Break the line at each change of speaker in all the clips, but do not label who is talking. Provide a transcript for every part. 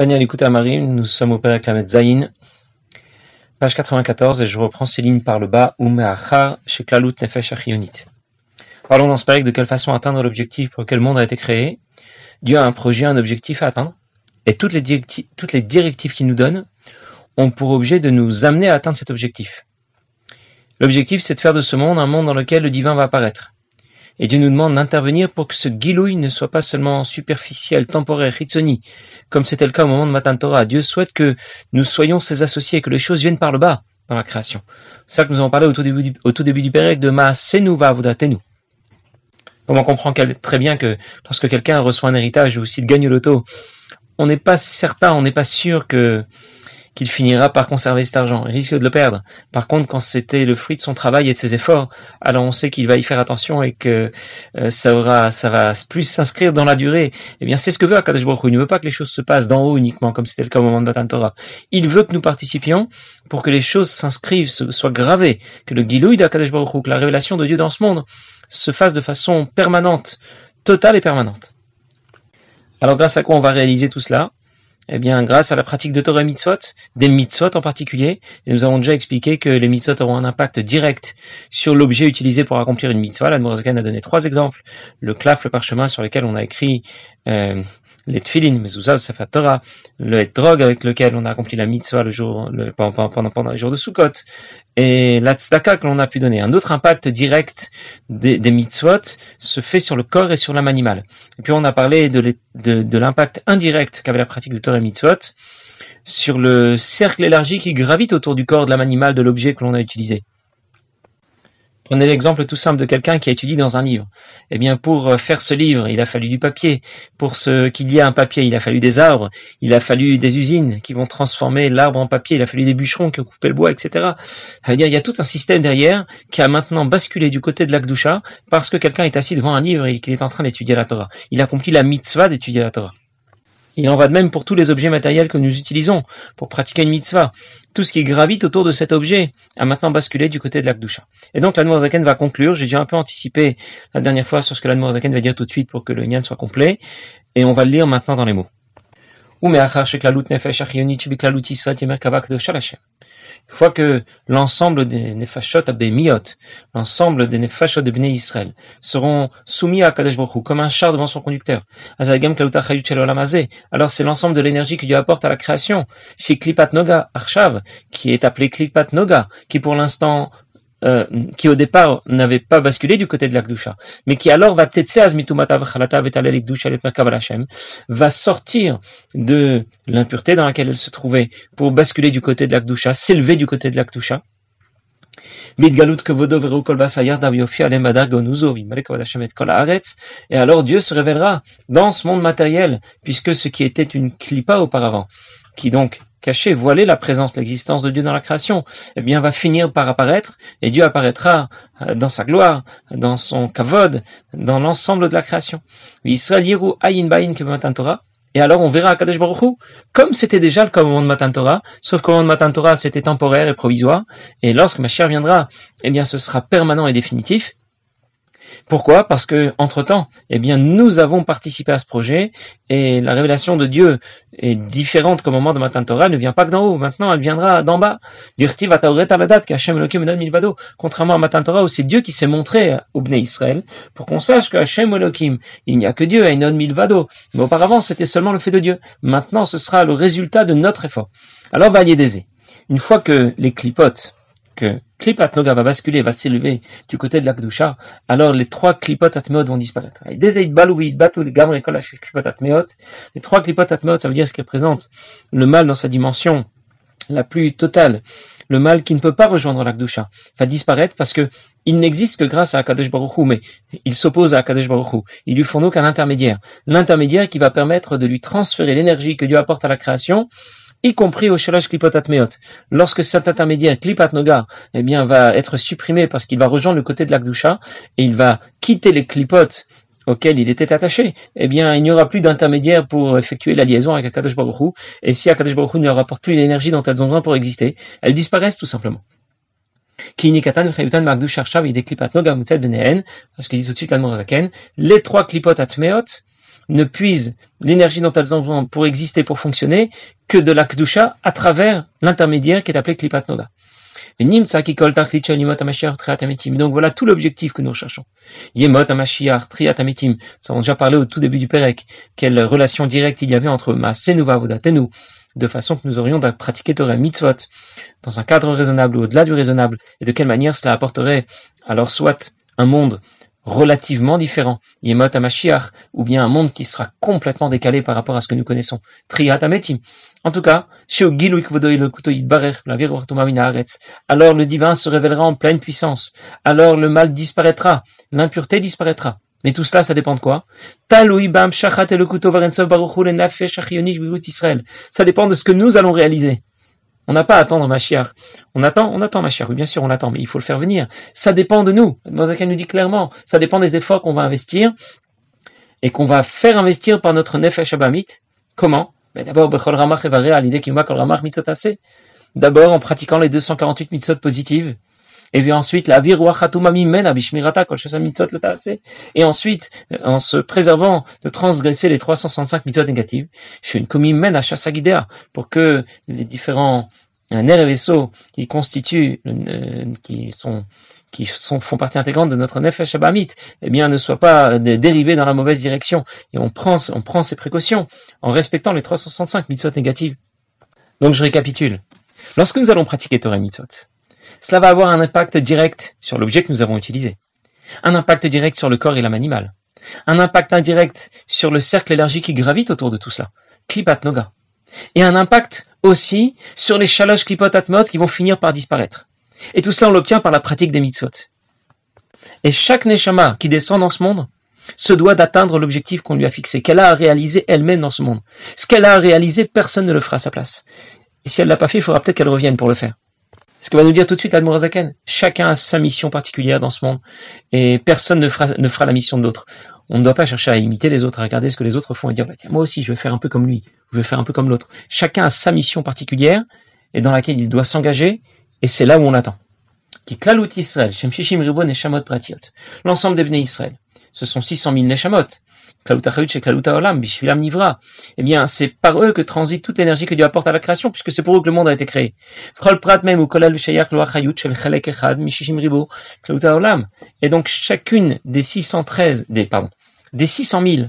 Tania Likuta Marim, nous sommes au Perek Lamed Zayin, page 94, et je reprends ces lignes par le bas, Umeachar, Sheklalut Nefesh Achionit. Parlons dans ce Perek de quelle façon atteindre l'objectif pour lequel le monde a été créé. Dieu a un projet, un objectif à atteindre, et toutes les directives qu'il nous donne ont pour objet de nous amener à atteindre cet objectif. L'objectif, c'est de faire de ce monde un monde dans lequel le divin va apparaître. Et Dieu nous demande d'intervenir pour que ce Gilouï ne soit pas seulement superficiel, temporaire, Hitzoni, comme c'était le cas au moment de Matan Torah. Dieu souhaite que nous soyons ses associés, que les choses viennent par le bas dans la création. C'est ça que nous avons parlé au tout début du Perek de Ma'asenu va'avodatenu. Comme on comprend très bien que lorsque quelqu'un reçoit un héritage ou s'il gagne au loto, on n'est pas certain, on n'est pas sûr qu'il finira par conserver cet argent. Il risque de le perdre. Par contre, quand c'était le fruit de son travail et de ses efforts, alors on sait qu'il va y faire attention et que ça va plus s'inscrire dans la durée. Eh bien, c'est ce que veut Akadosh Baruch Hu. Il ne veut pas que les choses se passent d'en haut uniquement, comme c'était le cas au moment de Matan Torah. Il veut que nous participions pour que les choses s'inscrivent, soient gravées, que le Gilouï d'Akadosh Baruch Hu, que la révélation de Dieu dans ce monde se fasse de façon permanente, totale et permanente. Alors, grâce à quoi on va réaliser tout cela? Eh bien, grâce à la pratique de Torah et Mitzvot, des Mitzvot en particulier, et nous avons déjà expliqué que les Mitzvot auront un impact direct sur l'objet utilisé pour accomplir une Mitzvah. L'Admor Zaken a donné 3 exemples. Le klaf, le parchemin sur lequel on a écrit les tfilin, mezuzah, sefer Torah, le etrog avec lequel on a accompli la Mitzvah pendant les jours de Sukkot, et la tzedaka que l'on a pu donner. Un autre impact direct des mitzvot se fait sur le corps et sur l'âme animale. Et puis on a parlé de l'impact indirect qu'avait la pratique de Torah et mitzvot sur le cercle élargi qui gravite autour du corps de l'âme animale de l'objet que l'on a utilisé. Prenez l'exemple tout simple de quelqu'un qui a étudié dans un livre. Eh bien, pour faire ce livre, il a fallu du papier. Pour qu'il y ait un papier, il a fallu des arbres. Il a fallu des usines qui vont transformer l'arbre en papier. Il a fallu des bûcherons qui ont coupé le bois, etc. Il y a tout un système derrière qui a maintenant basculé du côté de l'Akdusha parce que quelqu'un est assis devant un livre et qu'il est en train d'étudier la Torah. Il a accompli la mitzvah d'étudier la Torah. Il en va de même pour tous les objets matériels que nous utilisons pour pratiquer une mitzvah. Tout ce qui gravite autour de cet objet a maintenant basculé du côté de l'Akdusha. Et donc l'Admor Zaken va conclure. J'ai déjà un peu anticipé la dernière fois sur ce que l'Admor Zaken va dire tout de suite pour que le Nyan soit complet. Et on va le lire maintenant dans les mots. Une fois que l'ensemble des nefashot abémiot, l'ensemble des nefashot de Bnei Israël seront soumis à Kadosh Baruch Hu comme un char devant son conducteur, alors c'est l'ensemble de l'énergie que Dieu apporte à la création, chez Klipat Noga Arshav, qui est appelé Klipat Noga, qui pour l'instant qui au départ n'avait pas basculé du côté de l'Akdusha, mais qui alors va sortir de l'impureté dans laquelle elle se trouvait pour basculer du côté de l'Akdusha, s'élever du côté de l'Akdusha. Et alors Dieu se révélera dans ce monde matériel, puisque ce qui était une klipa auparavant, qui donc caché, voilé la présence, l'existence de Dieu dans la création, eh bien, va finir par apparaître, et Dieu apparaîtra dans sa gloire, dans son kavod, dans l'ensemble de la création. Israël yiru ayin bayin ke Matan Torah. Et alors, on verra Akadosh Baruch Hu, comme c'était déjà le cas au moment de Matan Torah, sauf qu'au moment de Matan Torah, c'était temporaire et provisoire, et lorsque Mashiach viendra, eh bien, ce sera permanent et définitif. Pourquoi? Parce que, entre-temps, eh bien, nous avons participé à ce projet et la révélation de Dieu est différente qu'au moment de Matan Torah, elle ne vient pas que d'en haut. Maintenant, elle viendra d'en bas. Contrairement à Matan Torah où c'est Dieu qui s'est montré au Bnei Israël pour qu'on sache que Hashem Elohim, il n'y a que Dieu, Einon Milvado. Mais auparavant, c'était seulement le fait de Dieu. Maintenant, ce sera le résultat de notre effort. Alors, va Yédézé. Une fois que les clipotes, que Klipat Noga va basculer, va s'élever du côté de l'Akdusha, alors les 3 Klipot Atmeot vont disparaître. Les 3 Klipot Atmeot, ça veut dire ce qui représente le mal dans sa dimension la plus totale, le mal qui ne peut pas rejoindre l'Akdusha, va disparaître parce que il n'existe que grâce à Akadosh Baruch Hu, mais il s'oppose à Akadosh Baruch Hu. Il lui fournit qu'un intermédiaire. L'intermédiaire qui va permettre de lui transférer l'énergie que Dieu apporte à la création, y compris au Shalosh Klipot Atmeot. Lorsque cet intermédiaire, Klipat Noga, eh bien, va être supprimé parce qu'il va rejoindre le côté de l'Akdusha et il va quitter les Klipot auxquels il était attaché, eh bien, il n'y aura plus d'intermédiaire pour effectuer la liaison avec Akadosh Baruch Hu. Et si Akadosh Baruch Hu ne leur apporte plus l'énergie dont elles ont besoin pour exister, elles disparaissent tout simplement. Parce que dit tout de suite l'Admor Zaken, les 3 Klipot Atmeot ne puisent l'énergie dont elles ont besoin pour exister, pour fonctionner, que de la Kedusha à travers l'intermédiaire qui est appelé Klipat Noga. Donc voilà tout l'objectif que nous recherchons. Yemot Hamashiach, Triat Hametim. Nous avons déjà parlé au tout début du Pérec, quelle relation directe il y avait entre Maasenu Vavodatenu, de façon que nous aurions à pratiquer Torah Mitzvot dans un cadre raisonnable ou au-delà du raisonnable, et de quelle manière cela apporterait alors soit un monde relativement différent, Yemot Hamashiach, ou bien un monde qui sera complètement décalé par rapport à ce que nous connaissons, Triat Hametim. En tout cas, alors le divin se révélera en pleine puissance, alors le mal disparaîtra, l'impureté disparaîtra. Mais tout cela, ça dépend de quoi? Ça dépend de ce que nous allons réaliser. On n'a pas à attendre Mashiach. On attend Mashiach. Oui, bien sûr, on l'attend, mais il faut le faire venir. Ça dépend de nous. Mosaka nous dit clairement, ça dépend des efforts qu'on va investir et qu'on va faire investir par notre Nefesh Abamit. Comment? D'abord, d'abord en pratiquant les 248 mitzvot positives, et puis ensuite et ensuite en se préservant de transgresser les 365 mitzvot négatives, pour que les différents nerfs et vaisseaux qui constituent, font partie intégrante de notre nefesh abamit, eh bien, ne soient pas dérivés dans la mauvaise direction. Et on prend ces précautions en respectant les 365 mitzvot négatives. Donc, je récapitule. Lorsque nous allons pratiquer Torah mitzvot, cela va avoir un impact direct sur l'objet que nous avons utilisé, un impact direct sur le corps et l'âme animale, un impact indirect sur le cercle élargi qui gravite autour de tout cela, Klipat Noga, et un impact aussi sur les shalosh klipot atmot qui vont finir par disparaître. Et tout cela, on l'obtient par la pratique des mitzvot. Et chaque neshama qui descend dans ce monde se doit d'atteindre l'objectif qu'on lui a fixé, qu'elle a à réaliser elle-même dans ce monde. Ce qu'elle a à réaliser, personne ne le fera à sa place. Et si elle ne l'a pas fait, il faudra peut-être qu'elle revienne pour le faire. Ce que va nous dire tout de suite Admor Zaken, chacun a sa mission particulière dans ce monde, et personne ne fera la mission de l'autre. On ne doit pas chercher à imiter les autres, à regarder ce que les autres font et dire, tiens, moi aussi, je vais faire un peu comme lui, je vais faire un peu comme l'autre. Chacun a sa mission particulière, et dans laquelle il doit s'engager, et c'est là où on l'attend. Qui klalut Israël, Shem Shishim Ribon Neshamot Pratiot. L'ensemble des Bnei Israël. Ce sont 600 000 Neshamot. Klalut Achayut chez Klalut Haolam, Bishvilam Nivra. Eh bien, c'est par eux que transite toute l'énergie que Dieu apporte à la création, puisque c'est pour eux que le monde a été créé. Frol Prat même ou Kolal Shayach Lo Achayut shel Chelek Echad, Mishishim Ribo, Klalut Haolam. Et donc, chacune des 600 000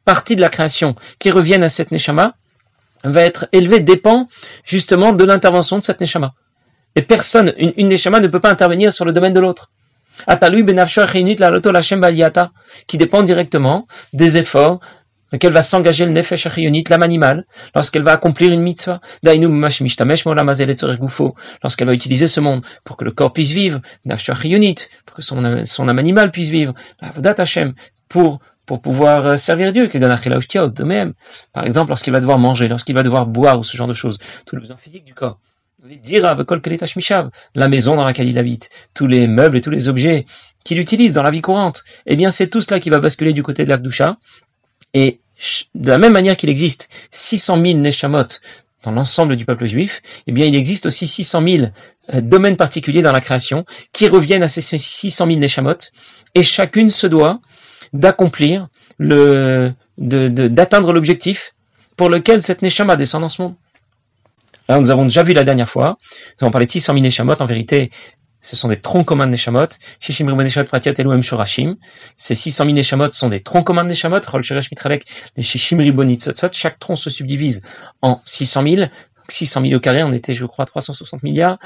parties de la création qui reviennent à cette Neshama va être élevée, dépend justement de l'intervention de cette Neshama. Et personne, une Neshama ne peut pas intervenir sur le domaine de l'autre. Qui dépend directement des efforts auxquels va s'engager le Nefesh Achiyonit, l'âme animale, lorsqu'elle va accomplir une mitzvah, lorsqu'elle va utiliser ce monde pour que le corps puisse vivre, pour que son âme animale puisse vivre, pour pouvoir servir Dieu, de même. Par exemple, lorsqu'il va devoir manger, lorsqu'il va devoir boire, ou ce genre de choses, tout le besoin physique du corps. La maison dans laquelle il habite, tous les meubles et tous les objets qu'il utilise dans la vie courante, eh bien c'est tout cela qui va basculer du côté de la Kedusha. Et de la même manière qu'il existe 600 000 neshamot dans l'ensemble du peuple juif, eh bien il existe aussi 600 000 domaines particuliers dans la création qui reviennent à ces 600 000 neshamot, et chacune se doit d'accomplir d'atteindre l'objectif pour lequel cette neshama descend dans ce monde. Là, nous avons déjà vu la dernière fois, nous avons parlé de 600 000 neshamot, en vérité, ce sont des troncs communs de neshamot. Shishim Ribon Neshamot Pratiot Elohim Shorashim. Ces 600 000 neshamot sont des troncs communs de neshamot. Chol Sheresh Mitralek, les Shishim Ribon Nitzotzot. Chaque tronc se subdivise en 600 000. 600 000 au carré, on était, je crois, 360 milliards.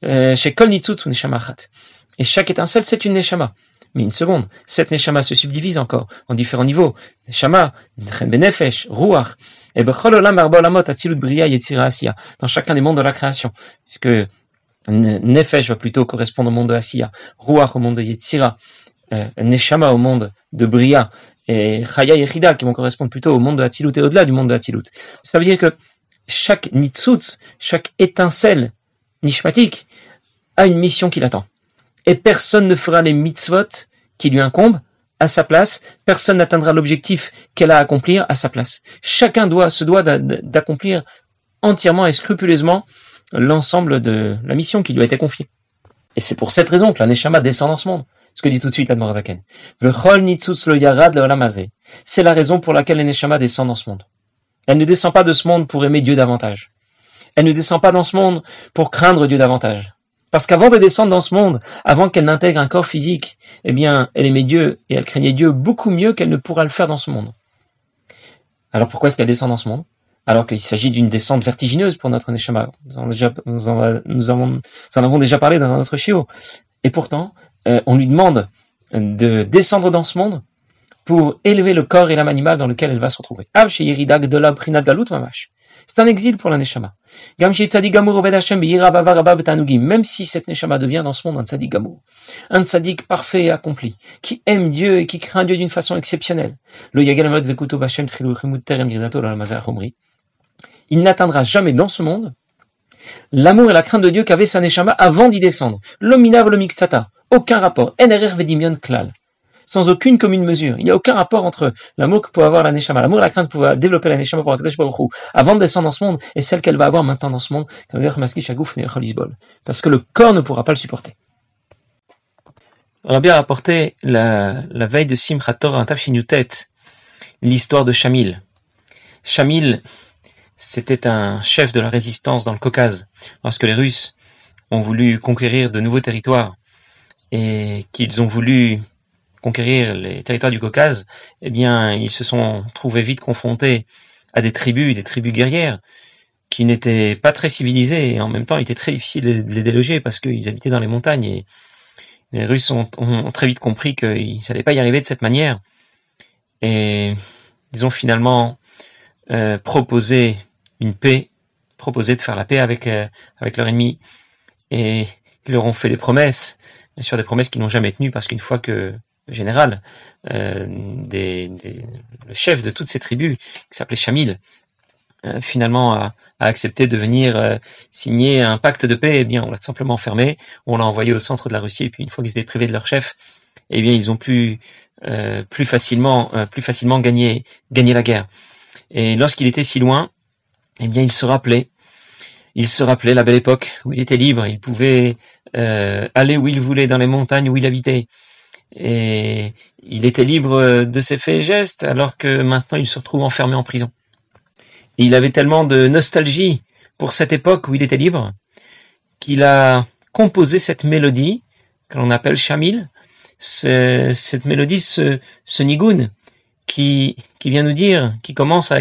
Chez Kol Nitzutz ou Neshama Achat. Et chaque étincelle, c'est une neshama. Mais une seconde, cette neshama se subdivise encore en différents niveaux. Neshama, Chen Benefesh, Ruach. Et Bechol Olam Arba Olamot Atzilut Bria Yetzira Asiya. Dans chacun des mondes de la création. Puisque Nefesh va plutôt correspondre au monde de Asiya, Ruach au monde de Yetzira, Neshama au monde de Bria, et Chaya Yechida qui vont correspondre plutôt au monde de Hatzilut et au-delà du monde de Hatzilut. Ça veut dire que chaque Nitzutz, chaque étincelle nishmatique a une mission qui l'attend. Et personne ne fera les mitzvot qui lui incombent à sa place, personne n'atteindra l'objectif qu'elle a à accomplir à sa place. Chacun se doit d'accomplir entièrement et scrupuleusement l'ensemble de la mission qui lui a été confiée. Et c'est pour cette raison que la Neshama descend dans ce monde. Ce que dit tout de suite l'Admor Zaken. V'chol nitzutz lo yarad le'olam hazeh. C'est la raison pour laquelle la Neshama descend dans ce monde. Elle ne descend pas de ce monde pour aimer Dieu davantage. Elle ne descend pas dans ce monde pour craindre Dieu davantage. Parce qu'avant de descendre dans ce monde, avant qu'elle n'intègre un corps physique, eh bien, elle aimait Dieu et elle craignait Dieu beaucoup mieux qu'elle ne pourra le faire dans ce monde. Alors pourquoi est-ce qu'elle descend dans ce monde? Alors qu'il s'agit d'une descente vertigineuse pour notre Neshama. Nous en avons déjà parlé dans un autre shiur. Et pourtant, on lui demande de descendre dans ce monde pour élever le corps et l'âme animale dans lequel elle va se retrouver. C'est un exil pour la Neshama. Même si cette Neshama devient dans ce monde un tzadik gamour, un tzadik parfait et accompli, qui aime Dieu et qui craint Dieu d'une façon exceptionnelle. Il n'atteindra jamais dans ce monde l'amour et la crainte de Dieu qu'avait sa Neshama avant d'y descendre. L'ominav le mixata. Aucun rapport. NRR vedimion klal. Sans aucune commune mesure. Il n'y a aucun rapport entre l'amour que peut avoir la Neshama, l'amour et la crainte que peut développer la Neshama pour Akadosh Baruch Hu avant de descendre dans ce monde et celle qu'elle va avoir maintenant dans ce monde. Parce que le corps ne pourra pas le supporter. Rabbi a rapporté la veille de Simchat Torah en Tafshin Yutet l'histoire de Shamil. Shamil, c'était un chef de la résistance dans le Caucase. Lorsque les Russes ont voulu conquérir de nouveaux territoires et qu'ils ont voulu conquérir les territoires du Caucase, eh bien, ils se sont trouvés vite confrontés à des tribus guerrières qui n'étaient pas très civilisées et en même temps il était très difficile de les déloger parce qu'ils habitaient dans les montagnes et les Russes ont très vite compris qu'ils n'allaient pas y arriver de cette manière et ils ont finalement proposé une paix, proposé de faire la paix avec leur ennemi et ils leur ont fait des promesses, bien sûr des promesses qu'ils n'ont jamais tenues parce qu'une fois que le général, le chef de toutes ces tribus, qui s'appelait Shamil, finalement a accepté de venir signer un pacte de paix, eh bien on l'a simplement fermé, on l'a envoyé au centre de la Russie, et puis une fois qu'ils étaient privés de leur chef, eh bien ils ont pu plus facilement gagner la guerre. Et lorsqu'il était si loin, eh bien il se rappelait la belle époque où il était libre, il pouvait aller où il voulait dans les montagnes où il habitait. Et il était libre de ses faits et gestes, alors que maintenant il se retrouve enfermé en prison. Et il avait tellement de nostalgie pour cette époque où il était libre, qu'il a composé cette mélodie, que l'on appelle Shamil, cette mélodie, ce nigun, qui vient nous dire, qui commence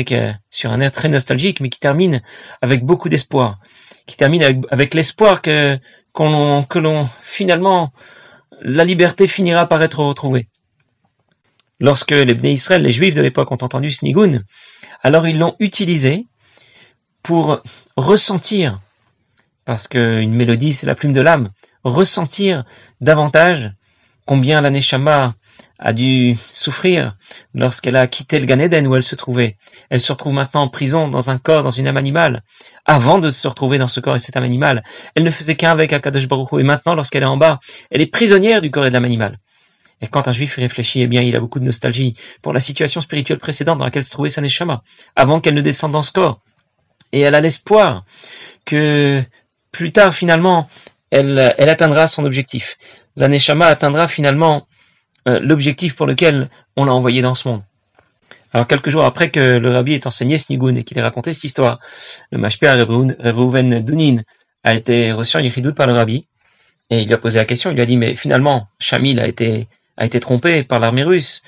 sur un air très nostalgique, mais qui termine avec beaucoup d'espoir, qui termine avec l'espoir que finalement, la liberté finira par être retrouvée. Lorsque les Bnei Israël, les Juifs de l'époque, ont entendu ce nigun, alors ils l'ont utilisé pour ressentir, parce qu'une mélodie c'est la plume de l'âme, ressentir davantage combien la Neshama a dû souffrir lorsqu'elle a quitté le Gan Eden où elle se trouvait. Elle se retrouve maintenant en prison, dans un corps, dans une âme animale. Avant de se retrouver dans ce corps et cette âme animale, elle ne faisait qu'un avec Akadosh Baruch Hu. Et maintenant, lorsqu'elle est en bas, elle est prisonnière du corps et de l'âme animale. Et quand un juif y réfléchit, eh bien, il a beaucoup de nostalgie pour la situation spirituelle précédente dans laquelle se trouvait sa Neshama, avant qu'elle ne descende dans ce corps. Et elle a l'espoir que plus tard, finalement, elle atteindra son objectif. La Neshama atteindra finalement l'objectif pour lequel on l'a envoyé dans ce monde. Alors quelques jours après que le rabbi ait enseigné ce nigun et qu'il ait raconté cette histoire, le mashpia Reuven Dounin a été reçu en yichidout par le rabbi et il lui a posé la question, il lui a dit mais finalement Shamil a été trompé par l'armée russe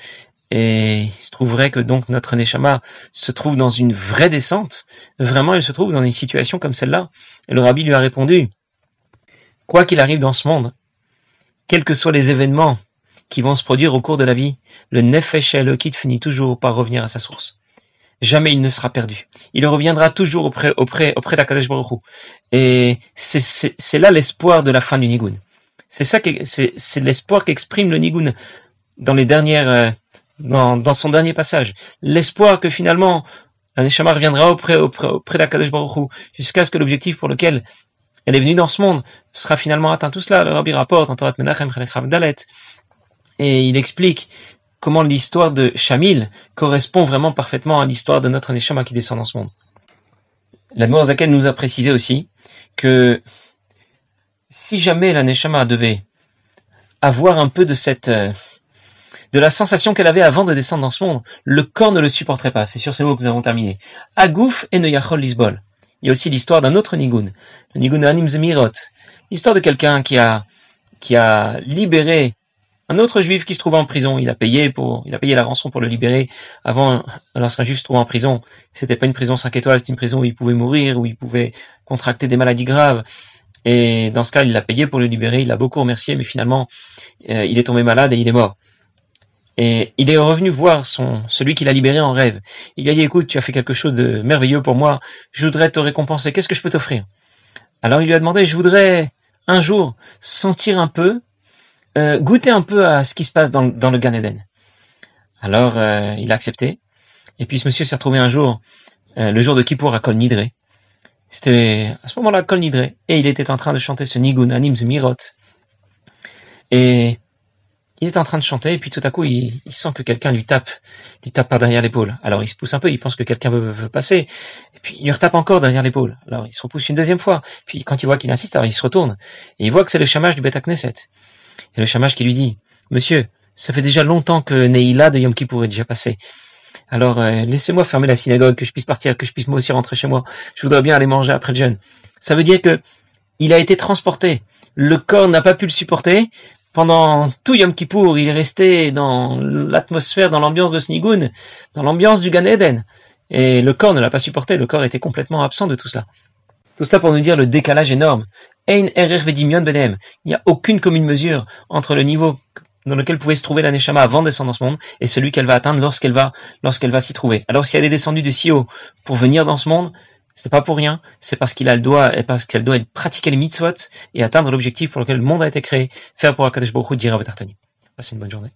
et il se trouverait que donc notre Neshama se trouve dans une vraie descente, vraiment il se trouve dans une situation comme celle-là. Et le rabbi lui a répondu, quoi qu'il arrive dans ce monde, quels que soient les événements qui vont se produire au cours de la vie, le Nefesh Elokit finit toujours par revenir à sa source. Jamais il ne sera perdu. Il reviendra toujours auprès d'Akadosh Baruch Hu. Et c'est là l'espoir de la fin du nigun. C'est l'espoir qu'exprime le nigun dans dans son dernier passage. L'espoir que finalement, la Neshama reviendra auprès d'Akadosh Baruch Hu, jusqu'à ce que l'objectif pour lequel elle est venue dans ce monde sera finalement atteint. Tout cela, le Rabbi rapporte en Torah Menachem Chelek Chav Dalet. Et il explique comment l'histoire de Shamil correspond vraiment parfaitement à l'histoire de notre Neshama qui descend dans ce monde. L'Admor Zaken nous a précisé aussi que si jamais la Neshama devait avoir un peu de de la sensation qu'elle avait avant de descendre dans ce monde. Le corps ne le supporterait pas. C'est sur ces mots que nous avons terminé. Agouf et Neyachol Lisbol. Il y a aussi l'histoire d'un autre Nigun. Le Nigun Anim Zemirot. L'histoire de quelqu'un qui a libéré un autre juif qui se trouvait en prison. Il a payé la rançon pour le libérer. Avant, lorsqu'un juif se trouvait en prison, c'était pas une prison 5 étoiles, c'était une prison où il pouvait mourir, où il pouvait contracter des maladies graves. Et dans ce cas, il l'a payé pour le libérer. Il l'a beaucoup remercié, mais finalement, il est tombé malade et il est mort. Et il est revenu voir celui qui l'a libéré en rêve. Il lui a dit, écoute, tu as fait quelque chose de merveilleux pour moi, je voudrais te récompenser, qu'est-ce que je peux t'offrir? Alors il lui a demandé, je voudrais un jour sentir un peu, goûter un peu à ce qui se passe dans le Gan Eden. Alors il a accepté, et puis ce monsieur s'est retrouvé un jour, le jour de Kippour à Kol Nidré. C'était à ce moment-là Kol Nidré, et il était en train de chanter ce Nigun Anim Zemirot. Et il est en train de chanter, et puis tout à coup, il sent que quelqu'un lui tape par derrière l'épaule. Alors il se pousse un peu, il pense que quelqu'un veut passer, et puis il lui retape encore derrière l'épaule. Alors il se repousse une deuxième fois, puis quand il voit qu'il insiste, alors il se retourne, et il voit que c'est le Shamash du Beth Knesset. Et le Shamash qui lui dit, monsieur, ça fait déjà longtemps que Neila de Yom Kippour est déjà passé. Alors laissez-moi fermer la synagogue, que je puisse partir, que je puisse moi aussi rentrer chez moi. Je voudrais bien aller manger après le jeûne. Ça veut dire que il a été transporté. Le corps n'a pas pu le supporter. Pendant tout Yom Kippour, il est resté dans l'atmosphère, dans l'ambiance de Snigun, dans l'ambiance du Gan Eden. Et le corps ne l'a pas supporté, le corps était complètement absent de tout cela. Tout cela pour nous dire le décalage énorme. Ein erer vedimion benem. Il n'y a aucune commune mesure entre le niveau dans lequel pouvait se trouver la Neshama avant de descendre dans ce monde et celui qu'elle va atteindre lorsqu'elle va s'y trouver. Alors si elle est descendue de si haut pour venir dans ce monde, c'est pas pour rien, c'est parce qu'elle doit pratiquer les mitzvot et atteindre l'objectif pour lequel le monde a été créé, faire pour Akadosh Baruch Hu, dira Betartani. Passez une bonne journée.